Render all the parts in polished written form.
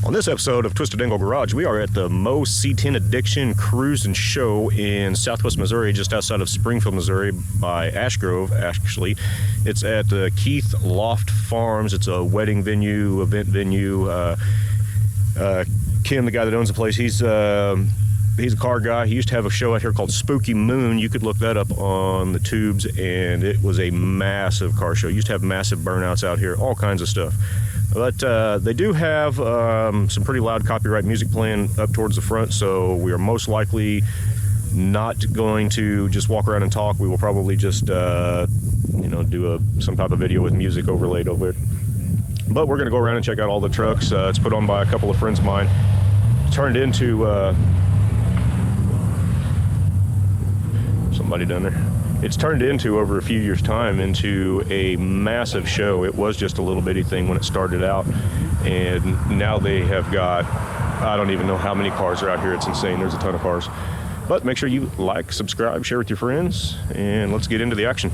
On this episode of Twisted Angle Garage, we are at the Mo C10 Addiction Cruise and Show in Southwest Missouri, just outside of Springfield, Missouri, by Ashgrove, actually. It's at Keith Loft Farms. It's a wedding venue, event venue. Kim, the guy that owns the place, he's a car guy. He used to have a show out here called Spooky Moon. You could look that up on the tubes, and it was a massive car show. Used to have massive burnouts out here, all kinds of stuff. But they do have some pretty loud copyright music playing up towards the front, so we are most likely not going to just walk around and talk. We will probably just, do some type of video with music overlaid over it. But we're going to go around and check out all the trucks. It's put on by a couple of friends of mine. Turned into somebody down there. It's turned into, over a few years' time, into a massive show. It was just a little bitty thing when it started out, and now they have got, I don't even know how many cars are out here. It's insane. There's a ton of cars. But make sure you like, subscribe, share with your friends, and let's get into the action.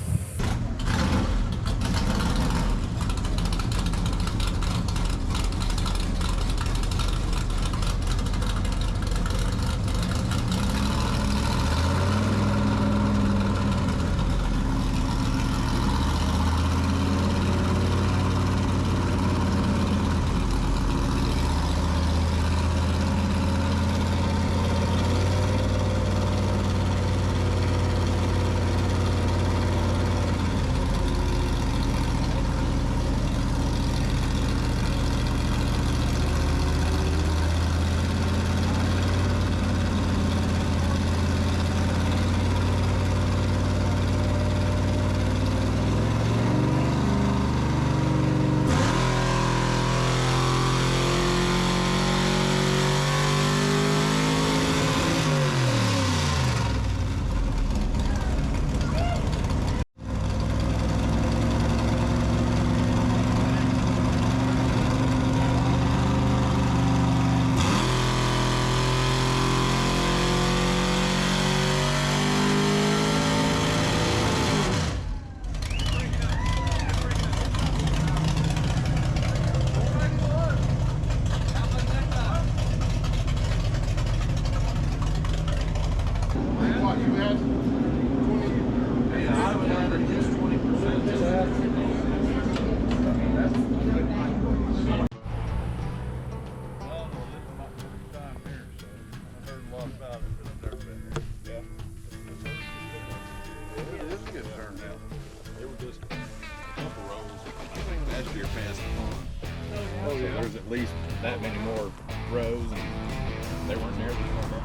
There's at least that many more rows, and they weren't near this one.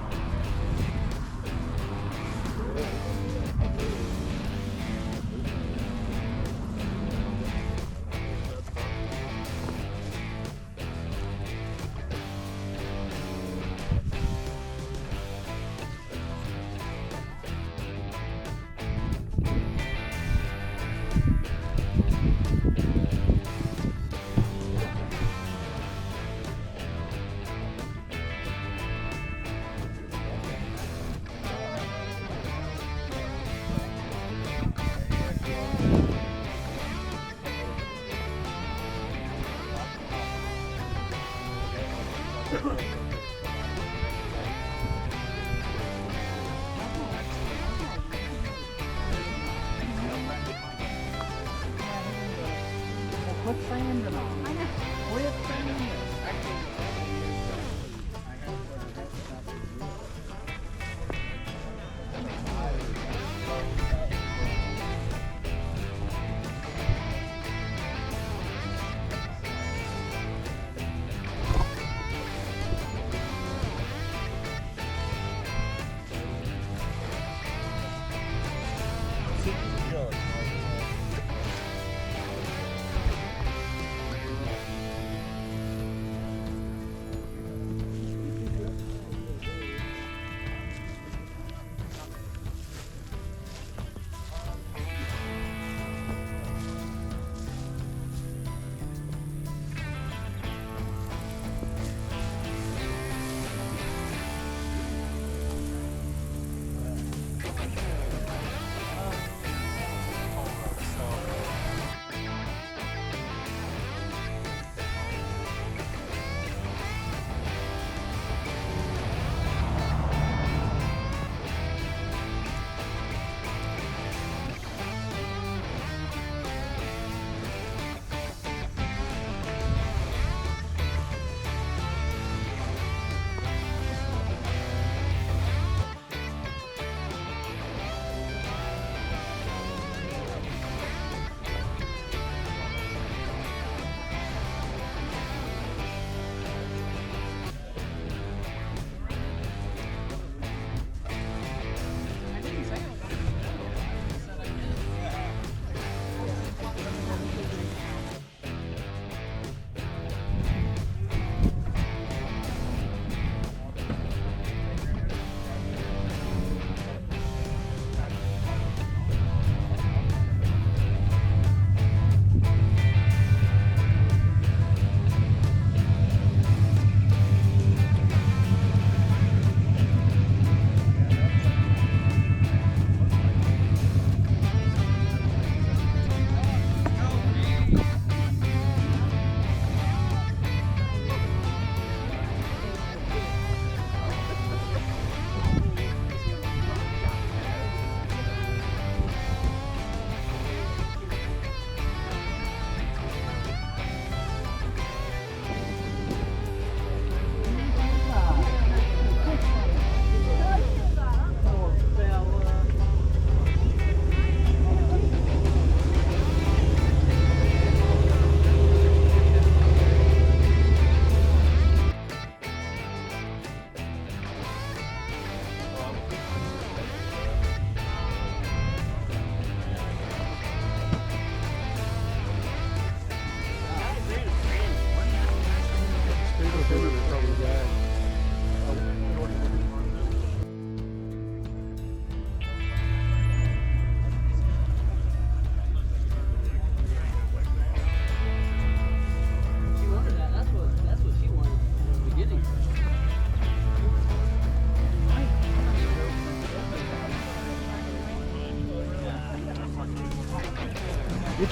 Put sand in on. I know. Quit sand.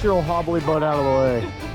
Get your old hobbly butt out of the way.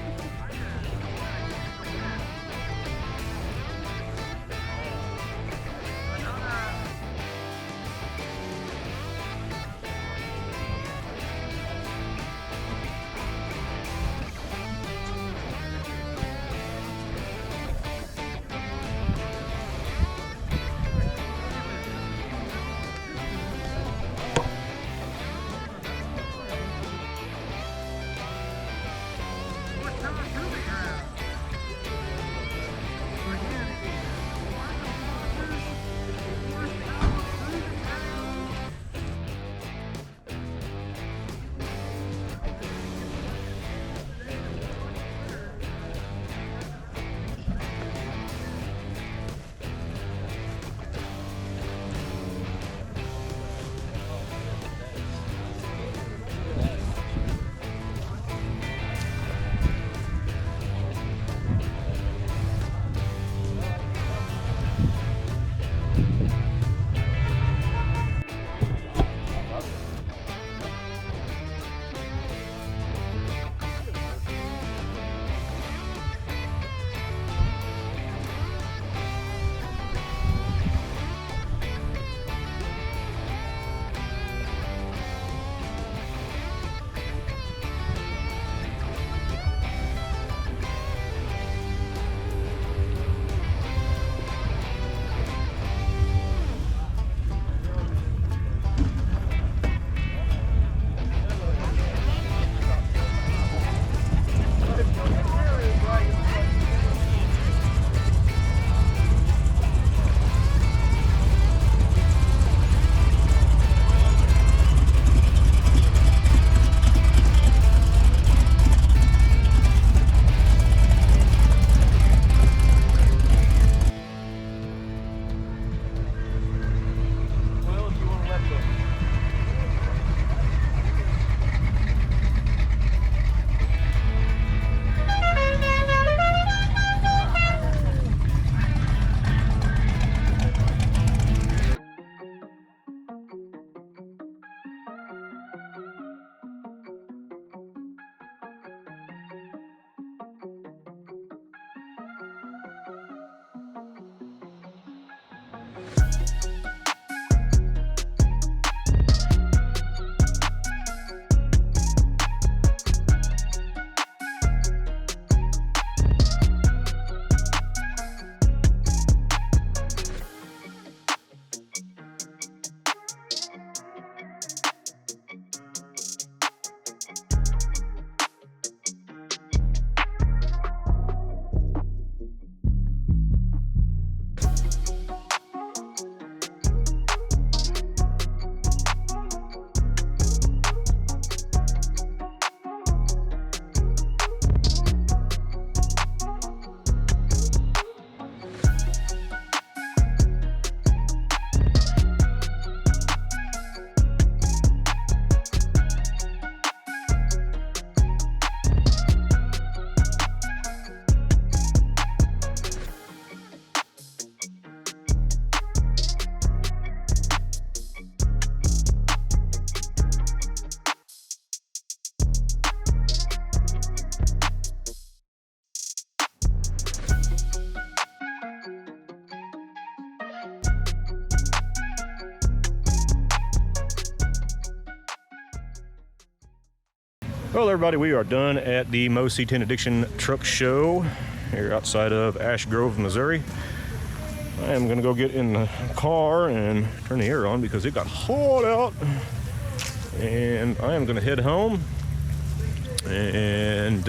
Well, everybody, we are done at the Mo C10 Addiction Truck Show here outside of Ash Grove, Missouri. I am going to go get in the car and turn the air on because it got hot out. And I am going to head home and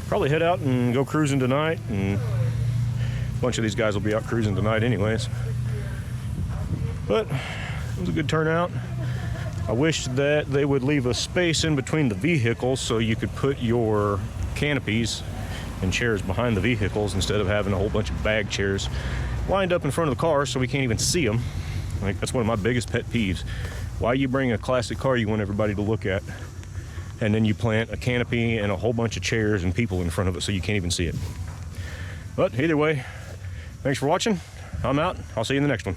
probably head out and go cruising tonight. And a bunch of these guys will be out cruising tonight anyways. But it was a good turnout. I wish that they would leave a space in between the vehicles so you could put your canopies and chairs behind the vehicles instead of having a whole bunch of bag chairs lined up in front of the car so we can't even see them. Like, that's one of my biggest pet peeves. Why you bring a classic car you want everybody to look at, and then you plant a canopy and a whole bunch of chairs and people in front of it so you can't even see it. But either way, thanks for watching. I'm out. I'll see you in the next one.